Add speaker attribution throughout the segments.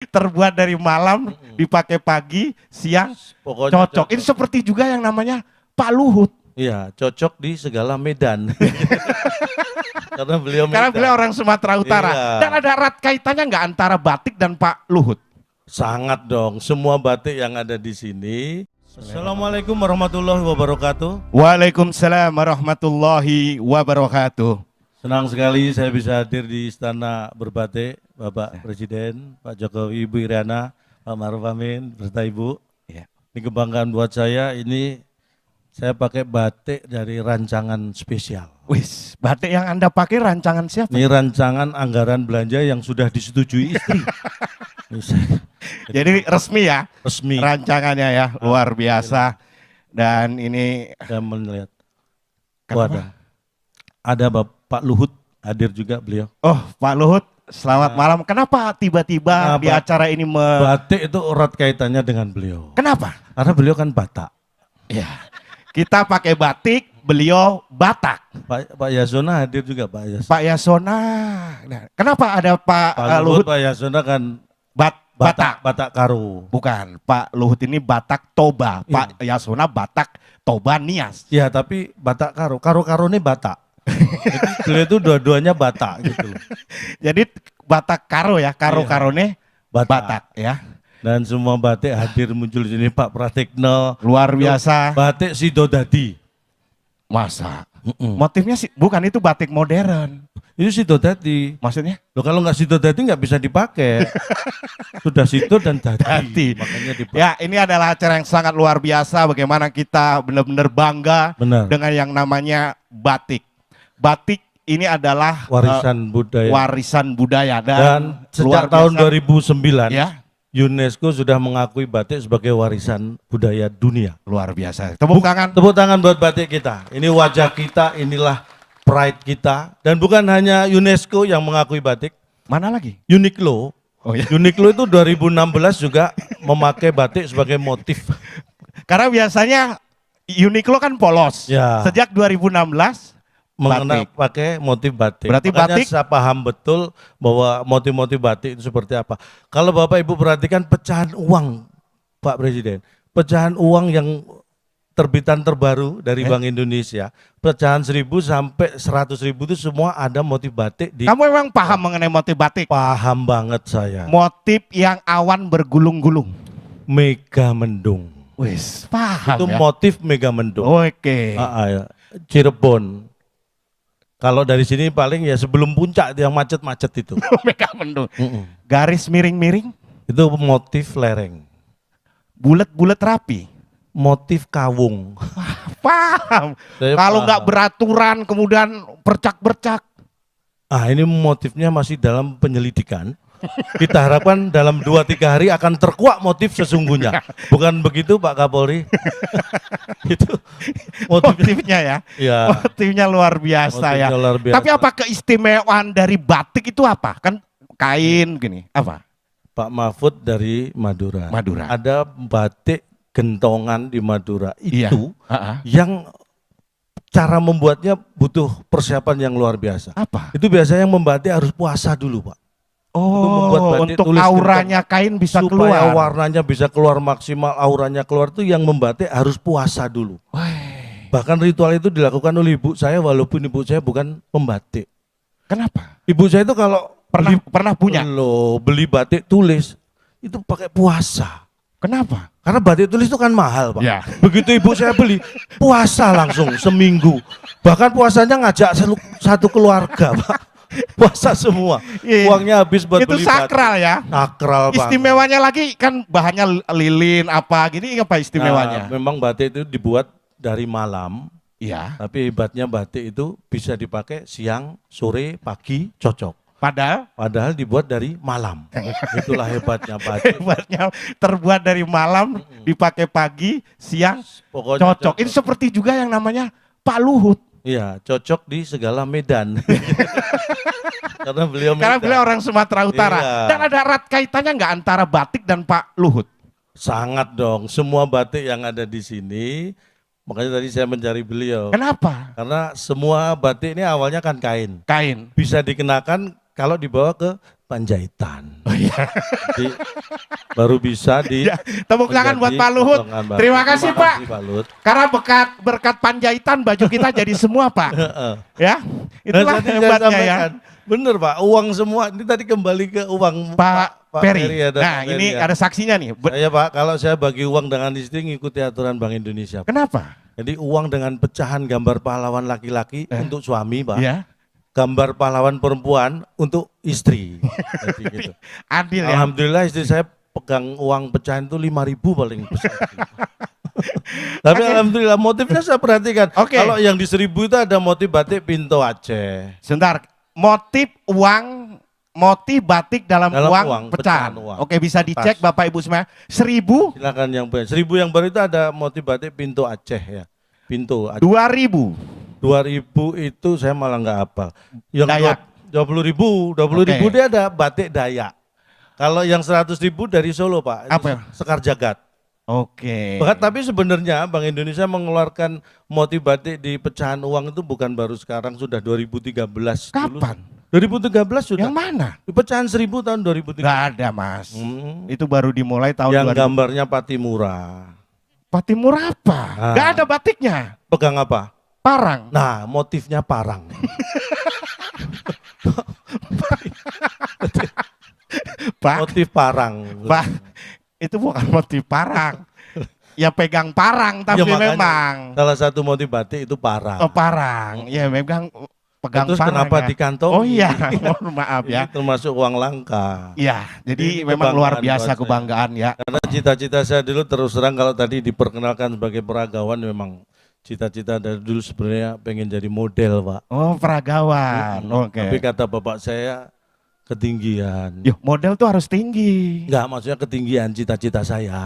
Speaker 1: terbuat dari malam, dipakai pagi, siang,
Speaker 2: Pokoknya
Speaker 1: cocok. Ini seperti juga yang namanya Pak Luhut.
Speaker 2: Iya, cocok di segala medan. Karena beliau
Speaker 1: Karena beliau
Speaker 2: Medan.
Speaker 1: orang Sumatera Utara.
Speaker 2: Iya,
Speaker 1: Dan ada erat kaitannya nggak antara batik dan Pak Luhut?
Speaker 2: sangat dong. Semua batik yang ada di sini. Assalamualaikum warahmatullahi wabarakatuh.
Speaker 1: Waalaikumsalam warahmatullahi wabarakatuh.
Speaker 2: Senang sekali saya bisa hadir di Istana Berbatik, Bapak Presiden, Pak Jokowi, Ibu Iriana, Pak Maruf Amin, beserta Ibu.
Speaker 1: Ya.
Speaker 2: Ini kebanggaan buat saya, ini saya pakai batik dari rancangan spesial.
Speaker 1: Wis, batik yang Anda pakai rancangan siapa?
Speaker 2: Ini rancangan anggaran belanja yang sudah disetujui istri. Ini
Speaker 1: Jadi resmi ya
Speaker 2: resmi.
Speaker 1: rancangannya ya, luar biasa. Dan ini
Speaker 2: Saya melihat.
Speaker 1: kenapa?
Speaker 2: Ada Pak Luhut hadir juga beliau.
Speaker 1: Oh, Pak Luhut, selamat malam. Kenapa tiba-tiba
Speaker 2: Kenapa?
Speaker 1: di acara ini
Speaker 2: Batik itu erat kaitannya dengan beliau.
Speaker 1: Kenapa?
Speaker 2: Karena beliau kan Batak.
Speaker 1: Ya. Kita pakai batik, beliau Batak.
Speaker 2: Pak Yasona hadir juga Pak Yasona.
Speaker 1: Pak Yasona. Nah, kenapa ada Pak,
Speaker 2: Pak
Speaker 1: Luhut
Speaker 2: Luhut, Pak Yasona kan
Speaker 1: Batak?
Speaker 2: Batak Karo.
Speaker 1: Bukan, Pak Luhut ini Batak Toba,
Speaker 2: Iya.
Speaker 1: Pak Yasona Batak Toba Nias.
Speaker 2: Ya tapi Batak Karo, Karo ini Batak. Jadi beliau itu dua-duanya Batak gitu.
Speaker 1: Jadi Batak Karo ya, Karo-karone Batak ya.
Speaker 2: Dan semua batik hadir muncul di sini, Pak Pratikno.
Speaker 1: Luar biasa.
Speaker 2: Batik Sidodadi.
Speaker 1: Masa? Motifnya sih bukan, itu batik modern.
Speaker 2: Itu Sidodadi.
Speaker 1: Maksudnya?
Speaker 2: Loh kalau nggak Sidodadi nggak bisa dipakai. Sudah Sido dan Dadi.
Speaker 1: Dadi.
Speaker 2: Makanya dipakai.
Speaker 1: Ya, ini adalah acara yang sangat luar biasa, bagaimana kita benar-benar bangga
Speaker 2: Benar.
Speaker 1: dengan yang namanya batik. Batik ini adalah
Speaker 2: Warisan budaya.
Speaker 1: warisan budaya
Speaker 2: Dan
Speaker 1: luar
Speaker 2: sejak tahun
Speaker 1: biasa.
Speaker 2: 2009
Speaker 1: Ya,
Speaker 2: UNESCO sudah mengakui batik sebagai warisan budaya dunia.
Speaker 1: luar biasa. Tepuk tangan.
Speaker 2: Tepuk tangan buat batik kita. Ini wajah kita, inilah pride kita. Dan bukan hanya UNESCO yang mengakui batik,
Speaker 1: Mana lagi?
Speaker 2: Uniqlo.
Speaker 1: Oh ya.
Speaker 2: Uniqlo itu 2016 juga memakai batik sebagai motif.
Speaker 1: Karena biasanya Uniqlo kan polos.
Speaker 2: Ya.
Speaker 1: Sejak 2016
Speaker 2: Mengenai
Speaker 1: batik.
Speaker 2: pakai motif batik.
Speaker 1: Berarti
Speaker 2: Makanya
Speaker 1: batik-
Speaker 2: saya paham betul bahwa motif-motif batik itu seperti apa. Kalau Bapak Ibu perhatikan pecahan uang, Pak Presiden, pecahan uang yang terbitan terbaru dari Bank Indonesia, pecahan 1.000 sampai 100.000 itu semua ada motif batik di.
Speaker 1: Kamu memang paham mengenai motif batik?
Speaker 2: Paham banget saya.
Speaker 1: Motif yang awan bergulung-gulung.
Speaker 2: Mega Mendung.
Speaker 1: Wis, paham
Speaker 2: Itu
Speaker 1: ya?
Speaker 2: motif Mega Mendung.
Speaker 1: Oke.
Speaker 2: Ya. Cirebon. Kalau dari sini paling ya sebelum puncak yang macet-macet itu.
Speaker 1: Mega mendung. Garis miring-miring,
Speaker 2: Itu motif lereng.
Speaker 1: bulat-bulat rapi.
Speaker 2: Motif kawung.
Speaker 1: Paham.
Speaker 2: Saya
Speaker 1: Kalau nggak
Speaker 2: paham.
Speaker 1: beraturan kemudian bercak-bercak.
Speaker 2: Ini motifnya masih dalam penyelidikan. Kita harapkan dalam 2-3 hari akan terkuak motif sesungguhnya. Bukan begitu Pak Kapolri? Itu motifnya.
Speaker 1: Motifnya ya.
Speaker 2: Ya,
Speaker 1: Motifnya luar biasa ya.
Speaker 2: motifnya luar biasa.
Speaker 1: Tapi apa keistimewaan dari batik itu apa? Kan kain gini. Apa?
Speaker 2: Pak Mahfud dari Madura.
Speaker 1: Madura.
Speaker 2: Ada batik gentongan di Madura
Speaker 1: Iya.
Speaker 2: itu
Speaker 1: Ha-ha.
Speaker 2: yang cara membuatnya butuh persiapan yang luar biasa.
Speaker 1: Apa?
Speaker 2: Itu biasanya yang membatik harus puasa dulu, Pak. membuat
Speaker 1: Oh,
Speaker 2: batik
Speaker 1: untuk
Speaker 2: tulis
Speaker 1: auranya kain bisa
Speaker 2: Supaya
Speaker 1: keluar.
Speaker 2: warnanya bisa keluar maksimal, auranya keluar itu yang membatik harus puasa dulu.
Speaker 1: Wih,
Speaker 2: Bahkan ritual itu dilakukan oleh ibu saya walaupun ibu saya bukan pembatik.
Speaker 1: kenapa?
Speaker 2: Ibu saya itu kalau
Speaker 1: Pernah punya?
Speaker 2: beli batik tulis itu pakai puasa.
Speaker 1: Kenapa?
Speaker 2: Karena batik tulis itu kan mahal, Pak.
Speaker 1: Ya.
Speaker 2: Begitu ibu saya beli, puasa langsung seminggu. Bahkan puasanya ngajak satu keluarga, Pak. Puasa semua.
Speaker 1: Iya.
Speaker 2: Uangnya habis buat
Speaker 1: Itu
Speaker 2: beli
Speaker 1: sakral ya.
Speaker 2: batik. Sakral, Pak.
Speaker 1: Istimewanya lagi kan bahannya lilin apa gini, apa istimewanya?
Speaker 2: Memang batik itu dibuat dari malam,
Speaker 1: Iya.
Speaker 2: tapi hebatnya batik itu bisa dipakai siang, sore, pagi, cocok. Padahal dibuat dari malam. Itulah hebatnya batik.
Speaker 1: Hebatnya terbuat dari malam, dipakai pagi, siang,
Speaker 2: Pokoknya
Speaker 1: cocok. Ini seperti juga yang namanya Pak Luhut.
Speaker 2: Iya, cocok di segala medan. Karena beliau
Speaker 1: Karena
Speaker 2: Medan.
Speaker 1: beliau orang Sumatera Utara.
Speaker 2: Iya.
Speaker 1: Dan ada erat kaitannya nggak antara batik dan Pak Luhut?
Speaker 2: Sangat dong, semua batik yang ada di sini, makanya tadi saya mencari beliau.
Speaker 1: Kenapa?
Speaker 2: Karena semua batik ini awalnya kan kain.
Speaker 1: Kain.
Speaker 2: Bisa dikenakan kalau dibawa ke Panjaitan.
Speaker 1: Oh iya.
Speaker 2: Jadi, baru bisa di
Speaker 1: Ya, tepuk tangan buat Pak Luhut. Terima kasih Pak.
Speaker 2: Luhut.
Speaker 1: Karena berkat Panjaitan baju kita jadi semua Pak. Ya,
Speaker 2: Nah,
Speaker 1: itulah
Speaker 2: tadi saya
Speaker 1: hebatnya ya.
Speaker 2: sampaikan, bener Pak, uang semua ini tadi kembali ke uang
Speaker 1: Pak Peri.
Speaker 2: ada
Speaker 1: Nah,
Speaker 2: Pak
Speaker 1: ini
Speaker 2: Peri ya.
Speaker 1: ada saksinya nih.
Speaker 2: Saya Pak, kalau saya bagi uang dengan istri ngikuti aturan Bank Indonesia.
Speaker 1: Kenapa?
Speaker 2: Jadi uang dengan pecahan gambar pahlawan laki-laki untuk suami Pak.
Speaker 1: Ya,
Speaker 2: Gambar pahlawan perempuan untuk istri. Jadi gitu.
Speaker 1: adil ya.
Speaker 2: Alhamdulillah istri saya pegang uang pecahan itu 5.000 paling besar. Tapi alhamdulillah motifnya saya perhatikan.
Speaker 1: Oke.
Speaker 2: Kalau yang di 1.000 itu ada motif batik Pinto Aceh.
Speaker 1: Sebentar, motif batik dalam
Speaker 2: Dalam
Speaker 1: uang
Speaker 2: uang,
Speaker 1: pecahan.
Speaker 2: pecahan uang.
Speaker 1: Oke, bisa dicek
Speaker 2: Pas.
Speaker 1: Bapak Ibu semua. 1.000,
Speaker 2: Silakan yang baru. 1.000 yang baru itu ada motif batik Pinto Aceh ya. Pinto Aceh.
Speaker 1: 2.000.
Speaker 2: 2.000 itu saya malah nggak hafal. Yang
Speaker 1: Dayak.
Speaker 2: 20.000
Speaker 1: Oke.
Speaker 2: dia ada batik Dayak. Kalau yang 100.000 dari Solo Pak. Itu
Speaker 1: Apa?
Speaker 2: Sekar Jagad.
Speaker 1: Oke.
Speaker 2: Tapi sebenarnya Bank Indonesia mengeluarkan motif batik di pecahan uang itu bukan baru sekarang, sudah 2013.
Speaker 1: Kapan?
Speaker 2: 2013 sudah.
Speaker 1: Yang mana?
Speaker 2: Di pecahan 1.000 tahun 2013.
Speaker 1: Nggak ada Mas.
Speaker 2: Hmm.
Speaker 1: Itu baru dimulai tahun
Speaker 2: Yang
Speaker 1: 2000.
Speaker 2: gambarnya Patimura.
Speaker 1: Patimur apa?
Speaker 2: Ah.
Speaker 1: Nggak ada batiknya.
Speaker 2: Pegang apa?
Speaker 1: Parang.
Speaker 2: Nah, motifnya parang.
Speaker 1: Pak,
Speaker 2: Motif parang.
Speaker 1: Pak, itu bukan motif parang. Ya pegang parang tapi
Speaker 2: Ya, makanya
Speaker 1: memang.
Speaker 2: Salah satu motif batik itu parang.
Speaker 1: Oh parang. Ya memang pegang
Speaker 2: Terus
Speaker 1: parang
Speaker 2: kenapa
Speaker 1: ya.
Speaker 2: dikantongi?
Speaker 1: Oh iya, mohon maaf ya.
Speaker 2: Ini termasuk uang langka.
Speaker 1: Iya, jadi
Speaker 2: Ini
Speaker 1: memang luar
Speaker 2: kebanggaan
Speaker 1: biasa
Speaker 2: buat saya.
Speaker 1: kebanggaan ya.
Speaker 2: Karena cita-cita saya dulu terus terang kalau tadi diperkenalkan sebagai peragawan memang cita-cita dari dulu sebenarnya pengen jadi model Pak.
Speaker 1: Oh peragawan, oke.
Speaker 2: Tapi kata bapak saya ketinggian.
Speaker 1: Yo, model tuh harus tinggi.
Speaker 2: Enggak, maksudnya ketinggian cita-cita saya.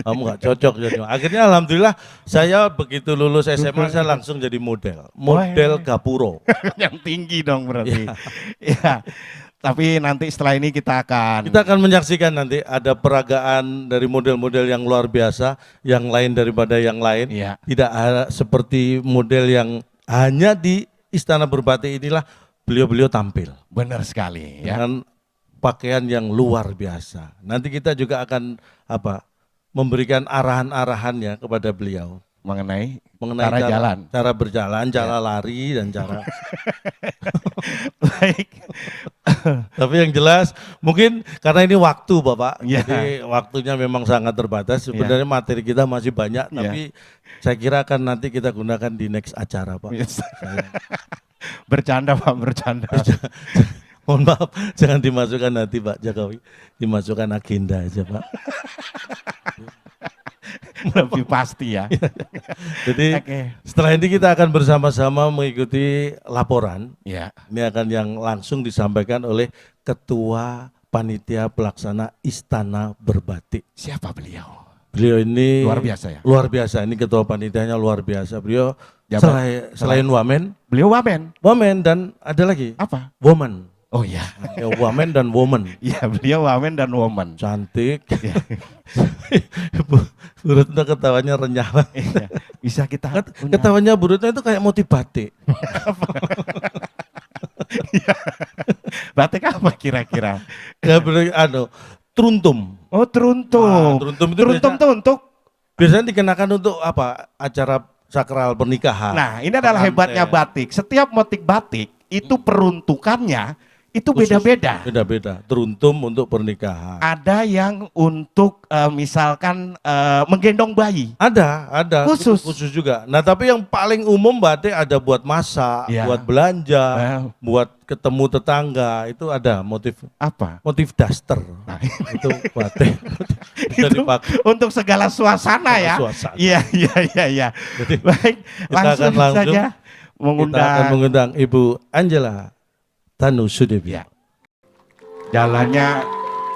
Speaker 2: Kamu enggak cocok jadi. Akhirnya alhamdulillah saya begitu lulus SMA saya langsung jadi model. Model gapuro.
Speaker 1: Yang tinggi dong berarti. Iya. Tapi nanti setelah ini kita akan
Speaker 2: Menyaksikan nanti ada peragaan dari model-model yang luar biasa, yang lain daripada yang lain.
Speaker 1: Iya.
Speaker 2: Tidak ada seperti model yang hanya di Istana Berbatik inilah beliau-beliau tampil
Speaker 1: benar sekali ya.
Speaker 2: dengan pakaian yang luar biasa. Nanti kita juga akan memberikan arahan-arahannya kepada beliau
Speaker 1: Mengenai
Speaker 2: mengenai
Speaker 1: cara jalan.
Speaker 2: cara berjalan, cara lari dan cara.
Speaker 1: Baik.
Speaker 2: Tapi yang jelas mungkin karena ini waktu Bapak,
Speaker 1: Ya.
Speaker 2: jadi waktunya memang sangat terbatas. Sebenarnya materi kita masih banyak, tapi saya kira akan nanti kita gunakan di next acara Pak.
Speaker 1: Yes. Bercanda Pak, bercanda.
Speaker 2: Mohon maaf, jangan dimasukkan nanti Pak Jokowi, dimasukkan agenda aja Pak.
Speaker 1: Lebih pasti ya.
Speaker 2: Jadi
Speaker 1: Oke.
Speaker 2: setelah ini kita akan bersama-sama mengikuti laporan.
Speaker 1: Ya.
Speaker 2: Ini akan yang langsung disampaikan oleh Ketua Panitia Pelaksana Istana Berbatik.
Speaker 1: Siapa beliau?
Speaker 2: Beliau ini
Speaker 1: Luar biasa ya?
Speaker 2: Luar biasa, ini ketua panitianya luar biasa. Beliau
Speaker 1: Jabat-
Speaker 2: selain wamen
Speaker 1: Beliau wamen.
Speaker 2: dan ada lagi
Speaker 1: Apa?
Speaker 2: woman.
Speaker 1: Oh iya.
Speaker 2: Ya, wamen dan woman.
Speaker 1: Iya, beliau wamen dan woman.
Speaker 2: Cantik. Bu Retno ketawanya renyah banget.
Speaker 1: Iya. Bisa kita punya-
Speaker 2: Ketawanya Bu Retno itu kayak motif batik.
Speaker 1: batik apa kira-kira?
Speaker 2: Ya truntum.
Speaker 1: Oh, teruntum.
Speaker 2: Ah, teruntum itu
Speaker 1: Teruntum tuh untuk
Speaker 2: Biasanya dikenakan untuk apa? Acara sakral pernikahan.
Speaker 1: Nah, ini adalah hebatnya batik. Setiap motif batik itu peruntukannya itu
Speaker 2: Khusus.
Speaker 1: beda-beda.
Speaker 2: Beda-beda. Teruntum untuk pernikahan.
Speaker 1: Ada yang untuk misalkan menggendong bayi.
Speaker 2: Ada
Speaker 1: Khusus.
Speaker 2: khusus juga. Nah, tapi yang paling umum batik ada buat masak,
Speaker 1: Ya.
Speaker 2: buat belanja,
Speaker 1: Well.
Speaker 2: buat ketemu tetangga, itu ada motif
Speaker 1: Apa?
Speaker 2: daster.
Speaker 1: Nah,
Speaker 2: Itu batik. Bisa
Speaker 1: itu
Speaker 2: dipakai.
Speaker 1: untuk segala suasana ya.
Speaker 2: Suasana.
Speaker 1: Iya, iya.
Speaker 2: Jadi,
Speaker 1: Baik,
Speaker 2: kita
Speaker 1: langsung
Speaker 2: akan langsung
Speaker 1: saja
Speaker 2: kita akan
Speaker 1: mengundang
Speaker 2: mengundang Ibu Angela Tanu Sudebi.
Speaker 1: Ya. Jalannya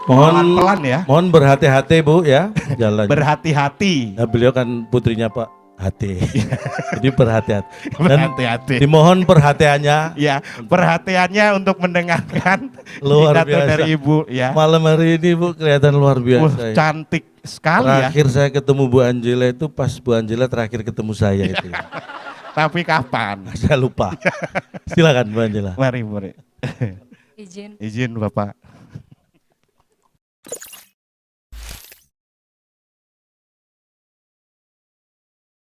Speaker 2: Mohon
Speaker 1: pelan-pelan ya.
Speaker 2: Mohon berhati-hati Bu ya jalannya.
Speaker 1: Berhati-hati.
Speaker 2: Nah, beliau kan putrinya Pak Hati. Jadi berhati-hati. Dan
Speaker 1: Berhati-hati.
Speaker 2: dimohon perhatiannya.
Speaker 1: Ya, perhatiannya untuk mendengarkan
Speaker 2: Luar
Speaker 1: pidato
Speaker 2: biasa.
Speaker 1: dari Ibu ya.
Speaker 2: Malam hari ini Bu kelihatan luar
Speaker 1: Wah,
Speaker 2: biasa. Ya.
Speaker 1: cantik sekali ya.
Speaker 2: Terakhir saya ketemu Bu Angela itu pas Bu Angela terakhir ketemu saya itu.
Speaker 1: Tapi kapan?
Speaker 2: Saya lupa. Silakan Bu Angela.
Speaker 1: Mari.
Speaker 3: Izin.
Speaker 1: Izin Bapak.